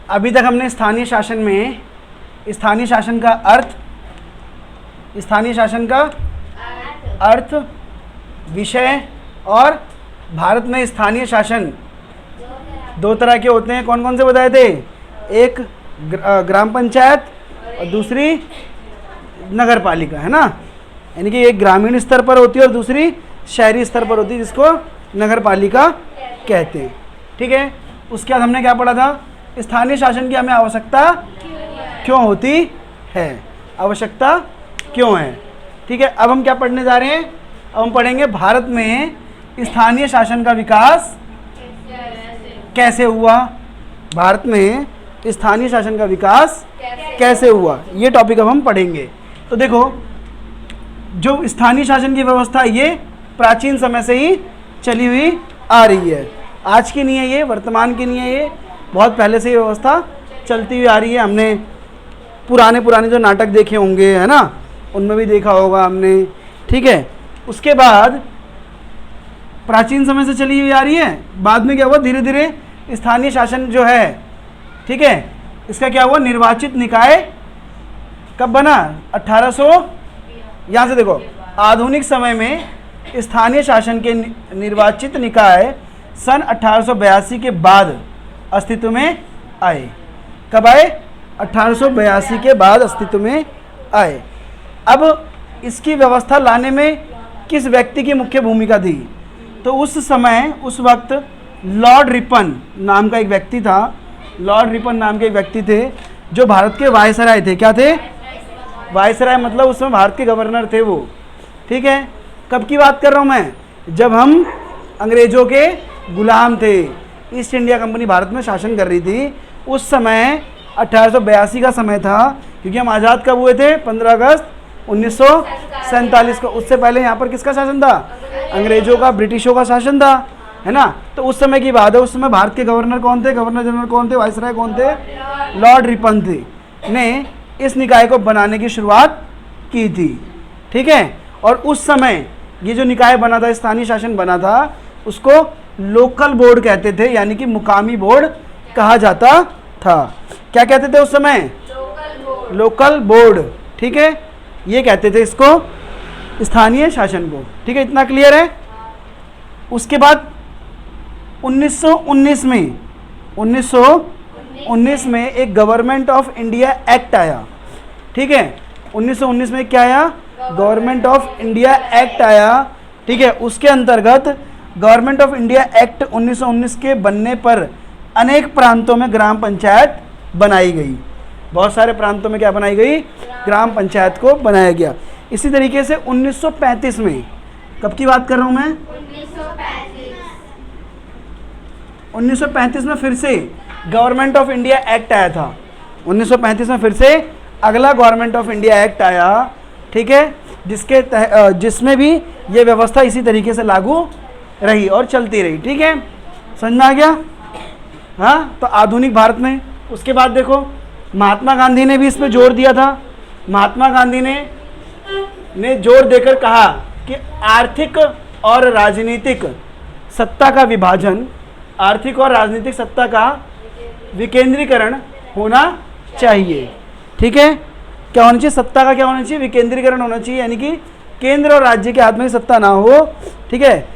अभी तक हमने स्थानीय शासन में स्थानीय शासन का अर्थ, विषय और भारत में स्थानीय शासन दो तरह के होते हैं। कौन कौन से बताए थे? एक ग्राम पंचायत और दूसरी नगर पालिका, है ना। यानी कि एक ग्रामीण स्तर पर होती है और दूसरी शहरी स्तर पर होती है, जिसको नगर पालिका कहते हैं। ठीक है। उसके बाद हमने क्या पढ़ा था? स्थानीय शासन की हमें आवश्यकता क्यों होती है, आवश्यकता क्यों है। ठीक है। अब हम क्या पढ़ने जा रहे हैं? अब हम पढ़ेंगे भारत में स्थानीय शासन का विकास कैसे हुआ। भारत में स्थानीय शासन का विकास कैसे हुआ, ये टॉपिक अब हम पढ़ेंगे। तो देखो, जो स्थानीय शासन की व्यवस्था ये प्राचीन समय से ही चली हुई आ रही है। आज की नहीं है ये, वर्तमान की नहीं है ये, बहुत पहले से ये व्यवस्था चलती हुई आ रही है। हमने पुराने जो नाटक देखे होंगे, है ना, उनमें भी देखा होगा हमने। ठीक है। उसके बाद प्राचीन समय से चली हुई आ रही है। बाद में क्या हुआ? धीरे धीरे स्थानीय शासन जो है, ठीक है, इसका क्या हुआ? निर्वाचित निकाय कब बना? 1800। यहाँ से देखो, आधुनिक समय में स्थानीय शासन के निर्वाचित निकाय सन 1882 के बाद अस्तित्व में आए। कब आए? 1882 के बाद अस्तित्व में आए। अब इसकी व्यवस्था लाने में किस व्यक्ति की मुख्य भूमिका थी? तो उस समय, उस वक्त लॉर्ड रिपन नाम का एक व्यक्ति था। लॉर्ड रिपन नाम के एक व्यक्ति थे जो भारत के वायसराय थे। क्या थे? वायसराय, मतलब उस समय भारत के गवर्नर थे वो। ठीक है। कब की बात कर रहा हूँ मैं? जब हम अंग्रेजों के गुलाम थे, ईस्ट इंडिया कंपनी भारत में शासन कर रही थी। उस समय 1882 का समय था, क्योंकि हम आज़ाद कब हुए थे? 15 अगस्त 1947 को। उससे पहले यहाँ पर किसका शासन था? अंग्रेजों का, ब्रिटिशों का शासन था, है ना। तो उस समय की बात है। उस समय भारत के गवर्नर कौन थे? गवर्नर जनरल कौन थे? वायसराय कौन थे? लॉर्ड रिपन थे, ने इस निकाय को बनाने की शुरुआत की थी। ठीक है। और उस समय ये जो निकाय बना था, स्थानीय शासन बना था, उसको लोकल बोर्ड कहते थे, यानी कि मुकामी बोर्ड कहा जाता था। क्या कहते थे उस समय? Local board. ठीक है। ये कहते थे इसको, स्थानीय शासन को। ठीक है, इतना क्लियर है। उसके बाद 1919 में एक गवर्नमेंट ऑफ इंडिया एक्ट आया। ठीक है। 1919 में क्या आया? गवर्नमेंट ऑफ इंडिया एक्ट आया। ठीक है। उसके अंतर्गत गवर्नमेंट ऑफ इंडिया एक्ट 1919 के बनने पर अनेक प्रांतों में ग्राम पंचायत बनाई गई। बहुत सारे प्रांतों में क्या बनाई गई? ग्राम पंचायत को बनाया गया। इसी तरीके से 1935 में, कब की बात कर रहा हूँ मैं? 1935 में फिर से गवर्नमेंट ऑफ इंडिया एक्ट आया था। 1935 में फिर से अगला गवर्नमेंट ऑफ इंडिया एक्ट आया। ठीक है। जिसमें भी ये व्यवस्था इसी तरीके से लागू रही और चलती रही। ठीक है, समझ में आ गया? हाँ, तो आधुनिक भारत में उसके बाद देखो, महात्मा गांधी ने भी इस पर जोर दिया था। महात्मा गांधी ने जोर देकर कहा कि आर्थिक और राजनीतिक सत्ता का विभाजन, आर्थिक और राजनीतिक सत्ता का विकेंद्रीकरण होना चाहिए। ठीक है। क्या होना चाहिए? सत्ता का क्या होना चाहिए? विकेंद्रीकरण होना चाहिए, यानी कि केंद्र और राज्य के हाथ में सत्ता ना हो। ठीक है।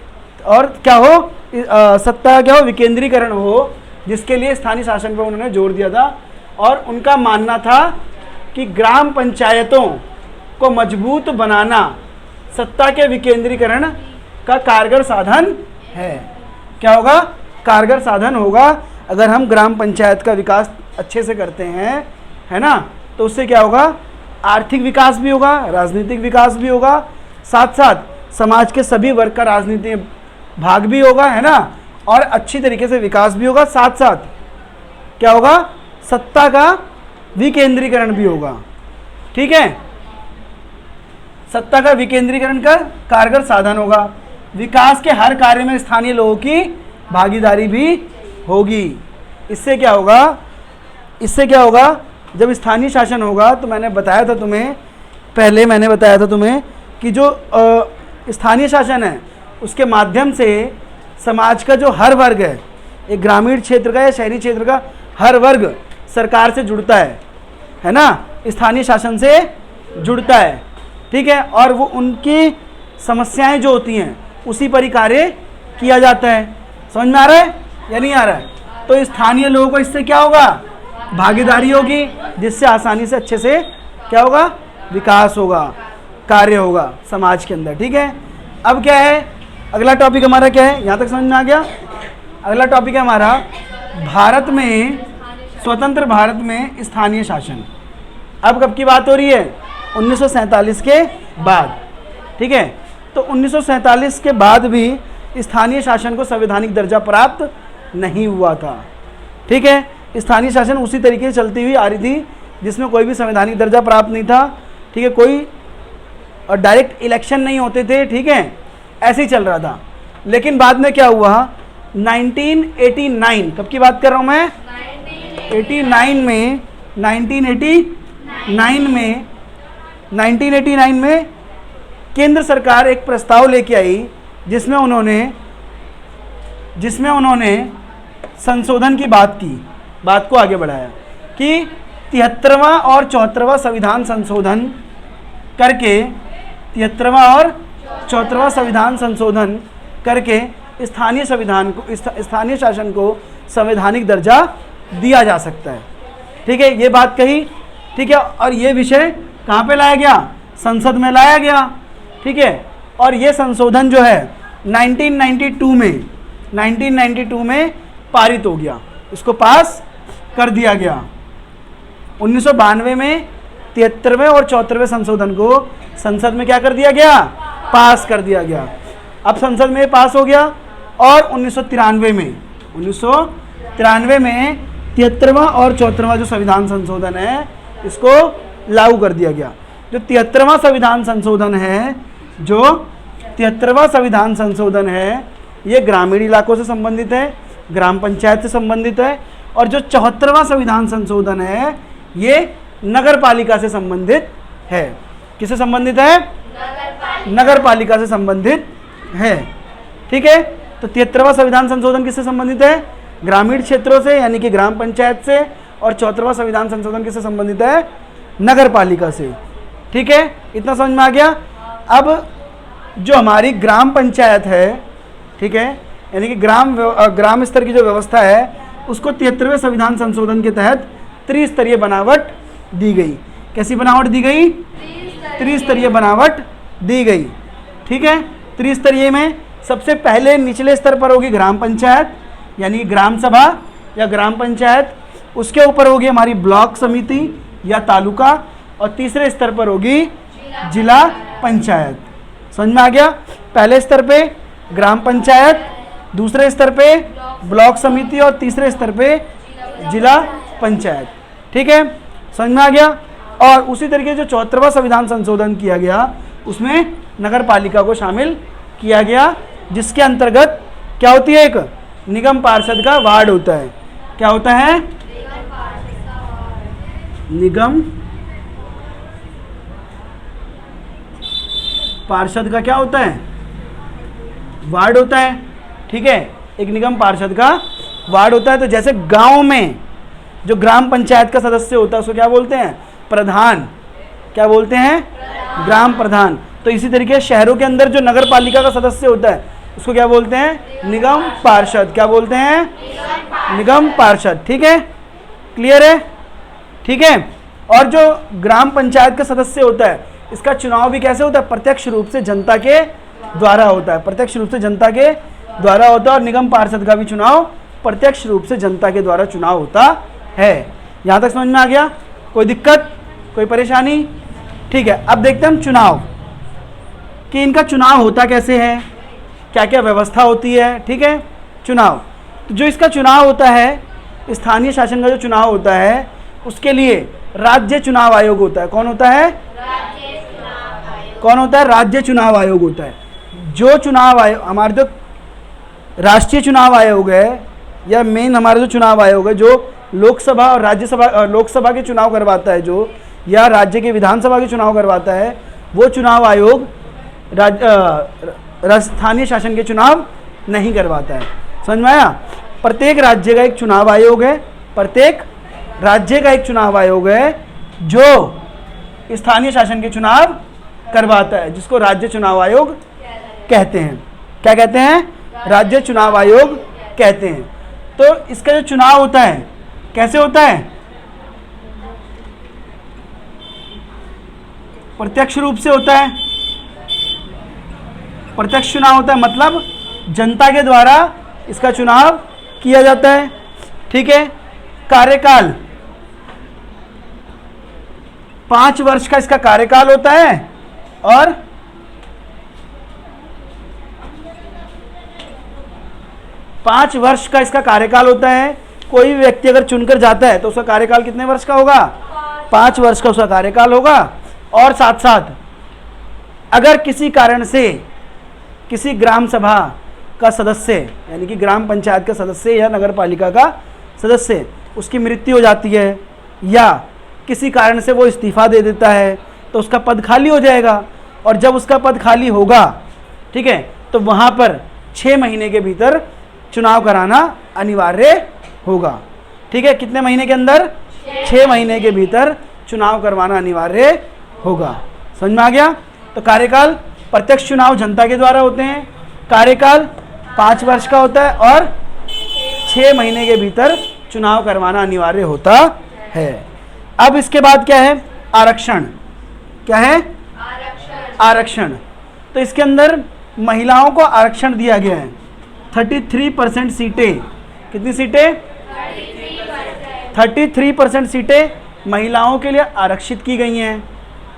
और क्या हो? सत्ता का क्या हो? विकेंद्रीकरण हो, जिसके लिए स्थानीय शासन पर उन्होंने जोर दिया था। और उनका मानना था कि ग्राम पंचायतों को मजबूत बनाना सत्ता के विकेंद्रीकरण का कारगर साधन है। क्या होगा? कारगर साधन होगा। अगर हम ग्राम पंचायत का विकास अच्छे से करते हैं, है ना, तो उससे क्या होगा? आर्थिक विकास भी होगा, राजनीतिक विकास भी होगा, साथ साथ समाज के सभी वर्ग का राजनीति भाग भी होगा, है ना, और अच्छी तरीके से विकास भी होगा। साथ साथ क्या होगा? सत्ता का विकेंद्रीकरण भी होगा। ठीक है। सत्ता का विकेंद्रीकरण का कारगर साधन होगा। विकास के हर कार्य में स्थानीय लोगों की भागीदारी भी होगी। इससे क्या होगा? जब स्थानीय शासन होगा, तो मैंने बताया था तुम्हें, पहले मैंने बताया था तुम्हें कि जो स्थानीय शासन है, उसके माध्यम से समाज का जो हर वर्ग है, एक ग्रामीण क्षेत्र का या शहरी क्षेत्र का हर वर्ग सरकार से जुड़ता है ना, स्थानीय शासन से जुड़ता है, ठीक है, और वो उनकी समस्याएं जो होती हैं उसी पर ही कार्य किया जाता है। समझ में आ रहा है या नहीं आ रहा है? तो स्थानीय लोगों को इससे क्या होगा, भागीदारी होगी, जिससे आसानी से अच्छे से क्या होगा, विकास होगा, कार्य होगा समाज के अंदर। ठीक है, अब क्या है अगला टॉपिक हमारा, क्या है, यहाँ तक समझ में आ गया? अगला टॉपिक है हमारा भारत में, स्वतंत्र भारत में स्थानीय शासन। अब कब की बात हो रही है? 1947 के बाद। ठीक है, तो 1947 के बाद भी स्थानीय शासन को संवैधानिक दर्जा प्राप्त नहीं हुआ था। ठीक है, स्थानीय शासन उसी तरीके से चलती हुई आ रही थी जिसमें कोई भी संवैधानिक दर्जा प्राप्त नहीं था। ठीक है, कोई डायरेक्ट इलेक्शन नहीं होते थे। ठीक है, ऐसे ही चल रहा था। लेकिन बाद में क्या हुआ, 1989, कब की बात कर रहा हूँ मैं, 1989 में केंद्र सरकार एक प्रस्ताव लेके आई जिसमें उन्होंने संशोधन की बात को आगे बढ़ाया कि 73वां और 74वां संविधान संशोधन करके, 73वां और 74वां संविधान संशोधन करके स्थानीय शासन को संवैधानिक दर्जा दिया जा सकता है। ठीक है, ये बात कही। ठीक है, और ये विषय कहाँ पे लाया गया, संसद में लाया गया। ठीक है, और ये संशोधन जो है 1992 में पारित हो गया, इसको पास कर दिया गया। 1992 में 73वें और 74वें संशोधन को संसद में क्या कर दिया गया, पास कर दिया गया। अब संसद में पास हो गया और 1993 में 73वां और 74वां जो संविधान संशोधन है इसको लागू कर दिया गया। जो 73वां संविधान संशोधन है ये ग्रामीण इलाकों से संबंधित है, ग्राम पंचायत से संबंधित है, और जो 74वां संविधान संशोधन है ये नगर पालिका से संबंधित है। किससे संबंधित है, नगर पालिका से संबंधित है। ठीक है, तो 73वां संविधान संशोधन किससे संबंधित है, ग्रामीण क्षेत्रों से यानी कि ग्राम पंचायत से, और 74वां संविधान संशोधन किससे संबंधित है, नगर पालिका से। ठीक है, इतना समझ में आ गया। अब जो हमारी ग्राम पंचायत है, ठीक है, यानी कि ग्राम स्तर की जो व्यवस्था है उसको 73वें संविधान संशोधन के तहत त्रिस्तरीय बनावट दी गई। कैसी बनावट दी गई, त्रिस्तरीय बनावट दी गई। ठीक है, त्रिस्तरीय में सबसे पहले निचले स्तर पर होगी ग्राम पंचायत यानी ग्राम सभा या ग्राम पंचायत, उसके ऊपर होगी हमारी ब्लॉक समिति या तालुका, और तीसरे स्तर पर होगी जिला पंचायत। समझ में आ गया? पहले स्तर पे ग्राम पंचायत, दूसरे स्तर पे ब्लॉक समिति और तीसरे स्तर पे जिला पंचायत। ठीक है, समझ में आ गया। और उसी तरीके से जो 74वां संविधान संशोधन किया गया उसमें नगर पालिका को शामिल किया गया, जिसके अंतर्गत क्या होती है, एक निगम पार्षद का वार्ड होता है। क्या होता है, निगम पार्षद का क्या होता है, वार्ड होता है। ठीक है, एक निगम पार्षद का वार्ड होता है। तो जैसे गांव में जो ग्राम पंचायत का सदस्य होता है उसको क्या बोलते हैं, प्रधान। क्या बोलते हैं, ग्राम प्रधान। तो इसी तरीके शहरों के अंदर जो नगर पालिका का सदस्य होता है उसको क्या बोलते हैं, निगम पार्षद। क्या बोलते हैं, निगम पार्षद। ठीक है, क्लियर है? ठीक है, और जो ग्राम पंचायत का सदस्य होता है इसका चुनाव भी कैसे होता है, प्रत्यक्ष रूप से जनता के द्वारा होता है। प्रत्यक्ष रूप से जनता के द्वारा होता है, और निगम पार्षद का भी चुनाव प्रत्यक्ष रूप से जनता के द्वारा चुनाव होता है। यहाँ तक समझ में आ गया? कोई दिक्कत, कोई परेशानी? ठीक है, अब देखते हैं हम चुनाव कि इनका चुनाव होता कैसे है, क्या क्या व्यवस्था होती है। ठीक है, चुनाव, तो जो इसका चुनाव होता है, स्थानीय शासन का जो चुनाव होता है उसके लिए राज्य चुनाव आयोग होता है। कौन होता है, कौन होता है, राज्य चुनाव आयोग होता है। जो चुनाव आयोग, हमारे जो राष्ट्रीय चुनाव आयोग है या मेन हमारा जो चुनाव आयोग है जो लोकसभा और राज्यसभा, लोकसभा के चुनाव करवाता है जो, या राज्य के विधानसभा के चुनाव करवाता है, वो चुनाव आयोग स्थानीय शासन के चुनाव नहीं करवाता है। समझ में आया? प्रत्येक राज्य का एक चुनाव आयोग है, प्रत्येक राज्य का एक चुनाव आयोग है जो स्थानीय शासन के चुनाव करवाता है, जिसको राज्य चुनाव आयोग कहते हैं। क्या कहते हैं? राज्य चुनाव आयोग कहते हैं। तो इसका जो चुनाव होता है कैसे होता है? प्रत्यक्ष रूप से होता है। प्रत्यक्ष चुनाव होता है, मतलब जनता के द्वारा इसका चुनाव किया जाता है। ठीक है। कार्यकाल 5 वर्ष का इसका कार्यकाल होता है और 5 वर्ष का इसका कार्यकाल होता है। कोई भी व्यक्ति अगर चुनकर जाता है तो उसका कार्यकाल कितने वर्ष का होगा? 5 वर्ष का उसका कार्यकाल होगा। और साथ साथ अगर किसी कारण से किसी ग्राम सभा का सदस्य यानी कि ग्राम पंचायत का सदस्य या नगर पालिका का सदस्य उसकी मृत्यु हो जाती है या किसी कारण से वो इस्तीफा दे देता है तो उसका पद खाली हो जाएगा। और जब उसका पद खाली होगा, ठीक है, तो वहाँ पर 6 महीने के भीतर चुनाव कराना अनिवार्य होगा। ठीक है। कितने महीने के अंदर? 6 महीने के भीतर चुनाव करवाना अनिवार्य होगा। समझ में आ गया? तो कार्यकाल प्रत्यक्ष चुनाव जनता के द्वारा होते हैं, कार्यकाल 5 वर्ष का होता है और 6 महीने के भीतर चुनाव करवाना अनिवार्य होता है। अब इसके बाद क्या है? आरक्षण। क्या है? आरक्षण। तो इसके अंदर महिलाओं को आरक्षण दिया गया है। 33% सीटें। कितनी सीटें? 33% सीटें महिलाओं के लिए आरक्षित की गई हैं।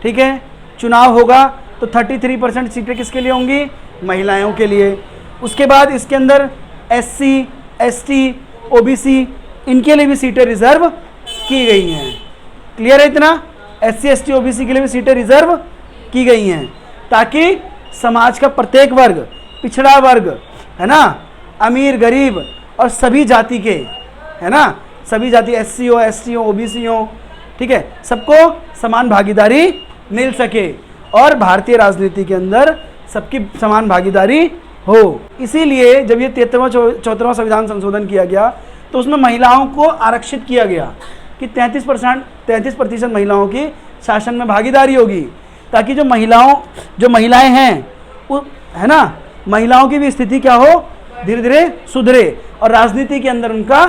ठीक है। चुनाव होगा तो 33% सीटें किसके लिए होंगी? महिलाओं के लिए। उसके बाद इसके अंदर SC, ST, OBC इनके लिए भी सीटें रिजर्व की गई हैं। क्लियर है इतना? SC, ST, OBC के लिए भी सीटें रिजर्व की गई हैं ताकि समाज का प्रत्येक वर्ग, पिछड़ा वर्ग, है ना, अमीर गरीब और सभी जाति के, है ना, सभी जाति SC हो, ST हो, OBC हो, ठीक है, सबको समान भागीदारी मिल सके और भारतीय राजनीति के अंदर सबकी समान भागीदारी हो। इसीलिए जब ये 73वां 74वां संविधान संशोधन किया गया तो उसमें महिलाओं को आरक्षित किया गया कि 33% महिलाओं की शासन में भागीदारी होगी ताकि जो महिलाएं हैं वो, है ना, महिलाओं की भी स्थिति क्या हो? धीरे धीरे सुधरे और राजनीति के अंदर उनका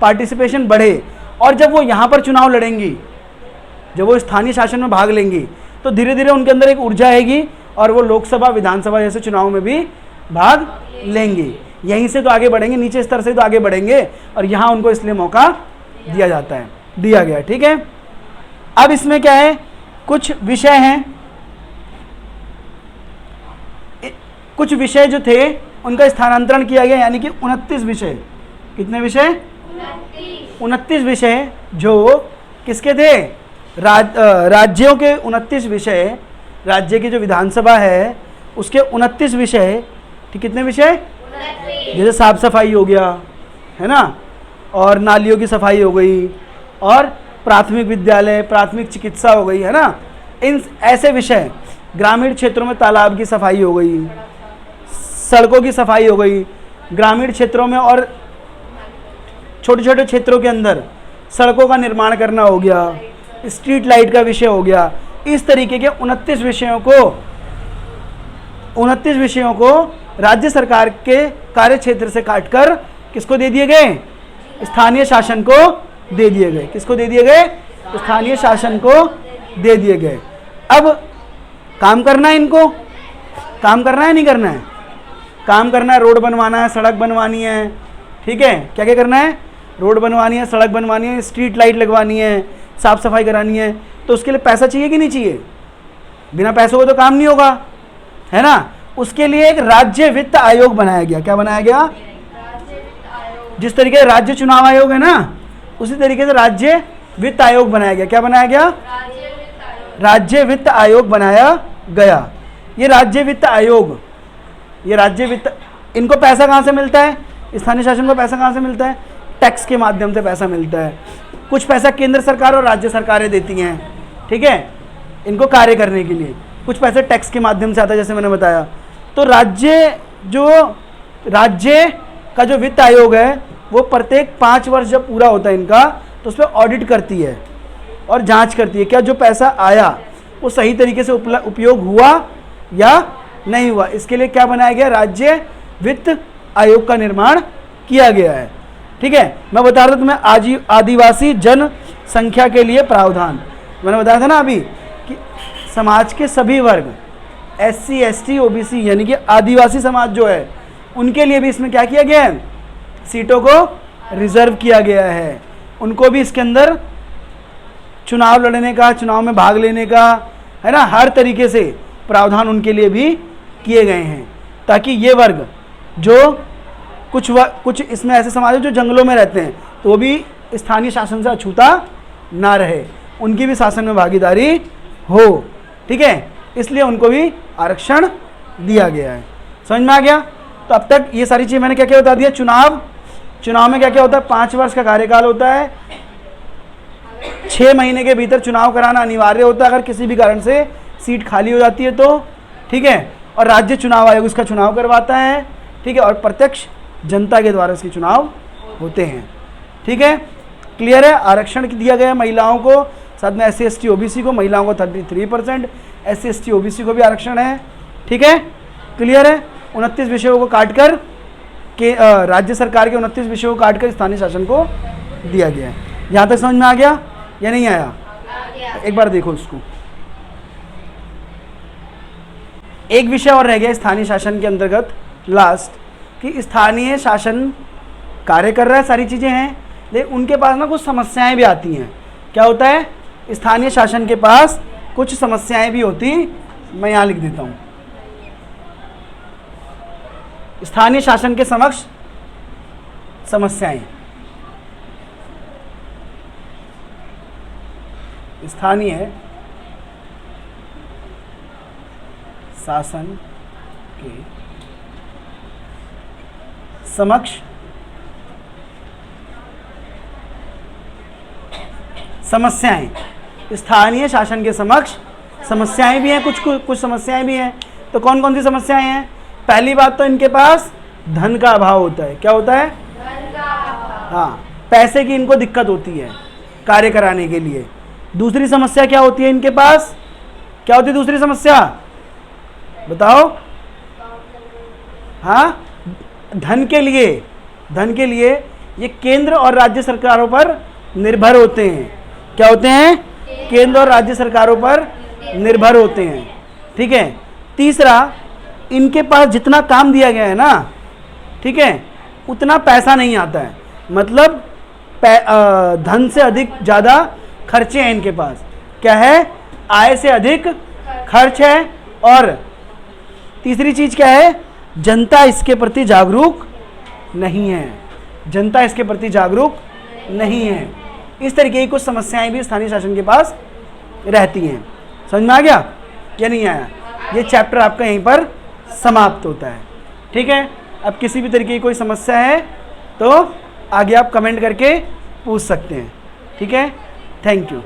पार्टिसिपेशन बढ़े। और जब वो यहाँ पर चुनाव लड़ेंगी, जब वो स्थानीय शासन में भाग लेंगी तो धीरे धीरे उनके अंदर एक ऊर्जा आएगी और वो लोकसभा, विधानसभा जैसे चुनाव में भी भाग लेंगे। यहीं से तो आगे बढ़ेंगे, नीचे स्तर से तो आगे बढ़ेंगे और यहाँ उनको इसलिए मौका दिया जाता है, दिया गया। ठीक है। अब इसमें क्या है? कुछ विषय हैं, कुछ विषय जो थे उनका स्थानांतरण किया गया, यानी कि 29 विषय। कितने विषय? 29 विषय जो किसके थे? राज्यों के 29 विषय, राज्य की जो विधानसभा है उसके 29 विषय। ठीक, कितने विषय? जैसे साफ सफाई हो गया, है ना, और नालियों की सफाई हो गई, और प्राथमिक विद्यालय, प्राथमिक चिकित्सा हो गई, है ना, इन ऐसे विषय। ग्रामीण क्षेत्रों में तालाब की सफाई हो गई, सड़कों की सफाई हो गई, ग्रामीण क्षेत्रों में और छोटे छोटे क्षेत्रों के अंदर सड़कों का निर्माण करना हो गया, स्ट्रीट लाइट का विषय हो गया। इस तरीके के 29 विषयों को राज्य सरकार के कार्य क्षेत्र से काटकर किसको दे दिए गए? स्थानीय शासन को दे दिए गए। किसको दे दिए गए? स्थानीय शासन को दे दिए गए। अब काम करना है, इनको काम करना है, नहीं करना है? काम करना है, रोड बनवाना है, सड़क बनवानी है, ठीक है, क्या क्या करना है? रोड बनवानी है, सड़क बनवानी है, स्ट्रीट लाइट लगवानी है, साफ सफाई करानी है। तो उसके लिए पैसा चाहिए कि नहीं चाहिए? बिना पैसों को तो काम नहीं होगा, है ना। उसके लिए एक राज्य वित्त आयोग बनाया गया। क्या बनाया गया? जिस तरीके से राज्य चुनाव आयोग है ना, उसी तरीके से राज्य वित्त आयोग बनाया गया। क्या बनाया गया? राज्य वित्त आयोग बनाया गया। ये राज्य वित्त आयोग, ये राज्य वित्त, इनको पैसा कहाँ से मिलता है? स्थानीय शासन को पैसा कहाँ से मिलता है? टैक्स के माध्यम से पैसा मिलता है। कुछ पैसा केंद्र सरकार और राज्य सरकारें देती हैं, ठीक है, इनको कार्य करने के लिए। कुछ पैसे टैक्स के माध्यम से आता है, जैसे मैंने बताया। तो राज्य का जो वित्त आयोग है वो प्रत्येक 5 वर्ष जब पूरा होता है इनका, तो उस पर ऑडिट करती है और जांच करती है क्या जो पैसा आया वो सही तरीके से उपयोग हुआ या नहीं हुआ। इसके लिए क्या बनाया गया, राज्य वित्त आयोग का निर्माण किया गया है। ठीक है, मैं बता रहा था तुम्हें आदिवासी जनसंख्या के लिए प्रावधान, मैंने बताया था ना अभी कि समाज के सभी वर्ग SC ST OBC यानी कि आदिवासी समाज जो है उनके लिए भी इसमें क्या किया गया है, सीटों को रिजर्व किया गया है। उनको भी इसके अंदर चुनाव लड़ने का, चुनाव में भाग लेने का, है ना, हर तरीके से प्रावधान उनके लिए भी किए गए हैं, ताकि ये वर्ग जो कुछ इसमें ऐसे समाज है जो जंगलों में रहते हैं तो वो भी स्थानीय शासन से अछूता ना रहे, उनकी भी शासन में भागीदारी हो। ठीक है, इसलिए उनको भी आरक्षण दिया गया है। समझ में आ गया। तो अब तक ये सारी चीज़ मैंने क्या क्या बता दिया। चुनाव में क्या क्या होता है, 5 वर्ष का कार्यकाल होता है, 6 महीने के भीतर चुनाव कराना अनिवार्य होता है अगर किसी भी कारण से सीट खाली हो जाती है तो। ठीक है, और राज्य चुनाव आयोग इसका चुनाव करवाता है। ठीक है, और प्रत्यक्ष जनता के द्वारा इसके चुनाव होते हैं। ठीक है, क्लियर है। आरक्षण दिया गया महिलाओं को, साथ में SC ST OBC को, महिलाओं को 33%, SC ST OBC को भी आरक्षण है। ठीक है, क्लियर है। 29 विषयों को काटकर के राज्य सरकार के 29 विषयों को काटकर स्थानीय शासन को दिया गया है। यहाँ तक समझ में आ गया या नहीं आया? एक बार देखो इसको। एक विषय और रह गया स्थानीय शासन के अंतर्गत लास्ट, कि स्थानीय शासन कार्य कर रहा है, सारी चीज़ें हैं, लेकिन उनके पास ना कुछ समस्याएं भी आती हैं। क्या होता है, स्थानीय शासन के पास कुछ समस्याएं भी होती, मैं यहाँ लिख देता हूँ। स्थानीय शासन के समक्ष समस्याएं, स्थानीय शासन के समक्ष समस्याएं, स्थानीय शासन के समक्ष समस्याएं भी हैं, कुछ समस्याएं भी हैं। तो कौन कौन सी समस्याएं हैं? पहली बात तो इनके पास धन का अभाव होता है। क्या होता है? धन का अभाव। हाँ, पैसे की इनको दिक्कत होती है कार्य कराने के लिए। दूसरी समस्या क्या होती है इनके पास? क्या होती है दूसरी समस्या, बताओ? हाँ, धन के लिए ये केंद्र और राज्य सरकारों पर निर्भर होते हैं। क्या होते हैं? केंद्र और राज्य सरकारों पर निर्भर होते हैं। ठीक है। तीसरा, इनके पास जितना काम दिया गया है ना, ठीक है, उतना पैसा नहीं आता है, मतलब धन से अधिक ज़्यादा खर्चे हैं इनके पास। क्या है? आय से अधिक खर्च है। और तीसरी चीज़ क्या है? जनता इसके प्रति जागरूक नहीं है। जनता इसके प्रति जागरूक नहीं है। इस तरीके की कुछ समस्याएं भी स्थानीय शासन के पास रहती हैं। समझ में आ गया या नहीं आया? ये चैप्टर आपका यहीं पर समाप्त होता है। ठीक है। अब किसी भी तरीके की कोई समस्या है तो आगे आप कमेंट करके पूछ सकते हैं। ठीक है, थैंक यू।